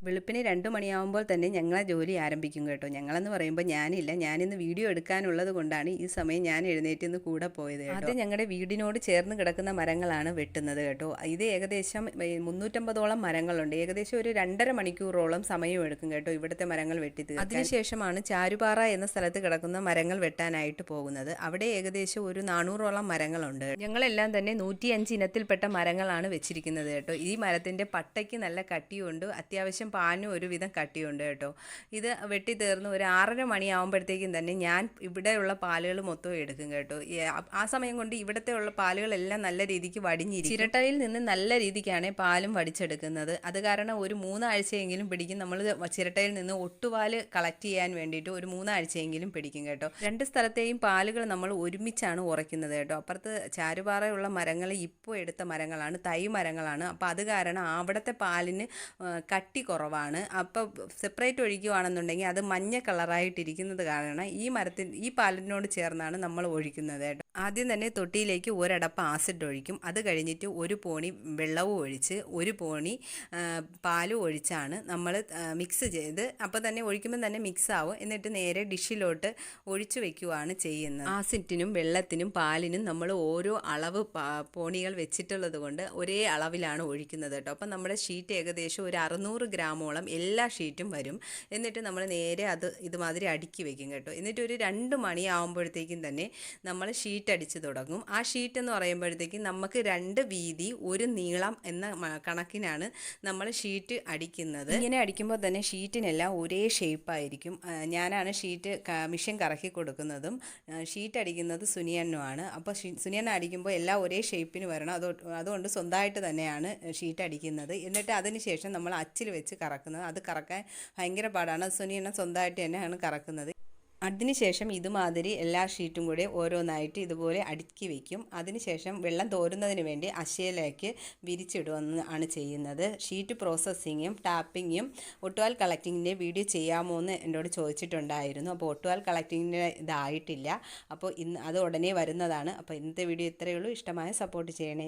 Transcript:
വെളുപ്പിന് 2 മണിയാകുമ്പോൾ തന്നെ ഞങ്ങളെ ജോലി ആരംഭിക്കും കേട്ടോ. ഞങ്ങളെന്ന് പറയുമ്പോൾ ഞാനില്ല, ഞാനിന്ന് വീഡിയോ എടുക്കാനുള്ളത് കൊണ്ടാണ് ഈ സമയം ഞാൻ എഴുന്നേറ്റ് ഇന്ന് കൂടെ പോയത് കേട്ടോ. ആദ്യം ഞങ്ങളുടെ വീടിനോട് ചേർന്ന് കിടക്കുന്ന മരങ്ങളാണ് വെട്ടുന്നത് കേട്ടോ. ഇത് ഏകദേശം 350ഓളം മരങ്ങളുണ്ട്. ഏകദേശം ഒരു 2.5 മണിക്കൂറോളം സമയം എടുക്കും കേട്ടോ ഇവിടുത്തെ മരങ്ങൾ വെട്ടി തീർക്കാൻ. അതിനുശേഷമാണ് ചാരുപാറ എന്ന സ്ഥലത്ത് കിടക്കുന്ന മരങ്ങൾ വെട്ടാനായിട്ട് പോകുന്നത്. അവിടെ ഏകദേശം ഒരു 400ഓളം മരങ്ങളുണ്ട്. ഞങ്ങളെല്ലാം തന്നെ 105 ഇനത്തിൽപ്പെട്ട മരങ്ങളാണ് വെച്ചിരിക്കുന്നത് കേട്ടോ. ഈ മരത്തിൻ്റെ പട്ടയ്ക്ക് നല്ല കട്ടിയുണ്ട്, അത്യാവശ്യം പാനും ഒരുവിധം കട്ടിയുണ്ട് കേട്ടോ. ഇത് വെട്ടി തീർന്ന് ഒരു 6:30 മണിയാകുമ്പോഴത്തേക്കും തന്നെ ഞാൻ ഇവിടെയുള്ള പാലുകൾ മൊത്തം എടുക്കും കേട്ടോ. ആ സമയം കൊണ്ട് ഇവിടുത്തെ ഉള്ള പാലുകളെല്ലാം നല്ല രീതിക്ക് വടിഞ്ഞിരിക്കും. ചിരട്ടയിൽ നിന്ന് നല്ല രീതിക്കാണ് പാലും വടിച്ചെടുക്കുന്നത്. അത് കാരണം ഒരു 3 ആഴ്ചയെങ്കിലും പിടിക്കും. നമ്മൾ ചിരട്ടയിൽ നിന്ന് ഒട്ടുപാല് കളക്ട് ചെയ്യാൻ വേണ്ടിയിട്ട് ഒരു 3 ആഴ്ചയെങ്കിലും പിടിക്കും കേട്ടോ. 2 സ്ഥലത്തെയും പാലുകൾ നമ്മൾ ഒരുമിച്ചാണ് ഉറയ്ക്കുന്നത് കേട്ടോ. അപ്പുറത്ത് ചാരുപാറയുള്ള മരങ്ങൾ ഇപ്പോൾ എടുത്ത മരങ്ങളാണ്, തൈ മരങ്ങളാണ്. അപ്പോൾ അത് കാരണം അവിടുത്തെ പാലിന് കട്ടി കുറവാണ്. അപ്പോൾ സെപ്പറേറ്റ് ഒഴിക്കുകയാണെന്നുണ്ടെങ്കിൽ അത് മഞ്ഞ കളറായിട്ടിരിക്കുന്നത് കാരണം ഈ പാലിനോട് ചേർന്നാണ് നമ്മൾ ഒഴിക്കുന്നത് കേട്ടോ. ആദ്യം തന്നെ തൊട്ടിയിലേക്ക് ഒരടപ്പ് ആസിഡ് ഒഴിക്കും. അത് കഴിഞ്ഞിട്ട് ഒരു പോണി വെള്ളവും ഒഴിച്ച് ഒരു പോണി പാലും ഒഴിച്ചാണ് നമ്മൾ മിക്സ് ചെയ്ത്, അപ്പോൾ തന്നെ ഒഴിക്കുമ്പോൾ തന്നെ മിക്സ് ആവും. എന്നിട്ട് നേരെ ഡിഷിലോട്ട് ഒഴിച്ചു വെക്കുകയാണ് ചെയ്യുന്നത്. ആസിഡിനും വെള്ളത്തിനും പാലിനും നമ്മൾ ഓരോ അളവ് പോണികൾ വെച്ചിട്ടുള്ളത് കൊണ്ട് ഒരേ അളവിലാണ് ഒഴിക്കുന്നത് കേട്ടോ. അപ്പം നമ്മുടെ ഷീറ്റ് ഏകദേശം ഒരു 600 ഗ്രാമോളം എല്ലാ ഷീറ്റും വരും. എന്നിട്ട് നമ്മൾ നേരെ ഇതുമാതിരി അടുക്കി വെക്കും കേട്ടോ. എന്നിട്ട് ഒരു 2 മണിയാകുമ്പോഴത്തേക്കും തന്നെ നമ്മൾ ഷീറ്റ് അടിച്ച് തുടങ്ങും. ആ ഷീറ്റ് എന്ന് പറയുമ്പോഴത്തേക്കും നമുക്ക് 2 വീതി 1 നീളം എന്ന കണക്കിനാണ് നമ്മൾ ഷീറ്റ് അടിക്കുന്നത്. ഇങ്ങനെ അടിക്കുമ്പോൾ തന്നെ ഷീറ്റിനെല്ലാം ഒരേ ഷേപ്പായിരിക്കും. ഞാനാണ് ഷീറ്റ് മിഷൻ കറക്കി കൊടുക്കുന്നതും ഷീറ്റ് അടിക്കുന്നത് സുനിയനുമാണ്. അപ്പോൾ സുനിയൻ അടിക്കുമ്പോൾ എല്ലാം ഒരേ ഷേപ്പിന് വരണം. അതുകൊണ്ട് സ്വന്തമായിട്ട് തന്നെയാണ് ഷീറ്റ് അടിക്കുന്നത്. എന്നിട്ട് അതിന് ശേഷം നമ്മൾ അച്ചിൽ വെച്ച് കറക്കുന്നത്. അത് കറക്കാൻ ഭയങ്കര പാടാണ്. സുനിയനെ സ്വന്തമായിട്ട് തന്നെയാണ് കറക്കുന്നത്. അതിനുശേഷം ഇതുമാതിരി എല്ലാ ഷീറ്റും കൂടി ഓരോന്നായിട്ട് ഇതുപോലെ അടുക്കി വയ്ക്കും. അതിനുശേഷം വെള്ളം തോരുന്നതിന് വേണ്ടി അശയിലേക്ക് വിരിച്ചിടുകയാണ് ചെയ്യുന്നത്. ഷീറ്റ് പ്രോസസ്സിങ്ങും ടാപ്പിങ്ങും ഒട്ടുപാൽ കളക്ടിങ്ങിൻ്റെ വീഡിയോ ചെയ്യാമോ എന്ന് എന്നോട് ചോദിച്ചിട്ടുണ്ടായിരുന്നു. അപ്പോൾ ഒട്ടുപാൽ കളക്ടിങ്ങിൻ്റെ ഇതായിട്ടില്ല. അപ്പോൾ അത് ഉടനെ വരുന്നതാണ്. അപ്പോൾ ഇന്നത്തെ വീഡിയോ ഇത്രയേ ഉള്ളൂ. ഇഷ്ടമായ സപ്പോർട്ട് ചെയ്യണേ.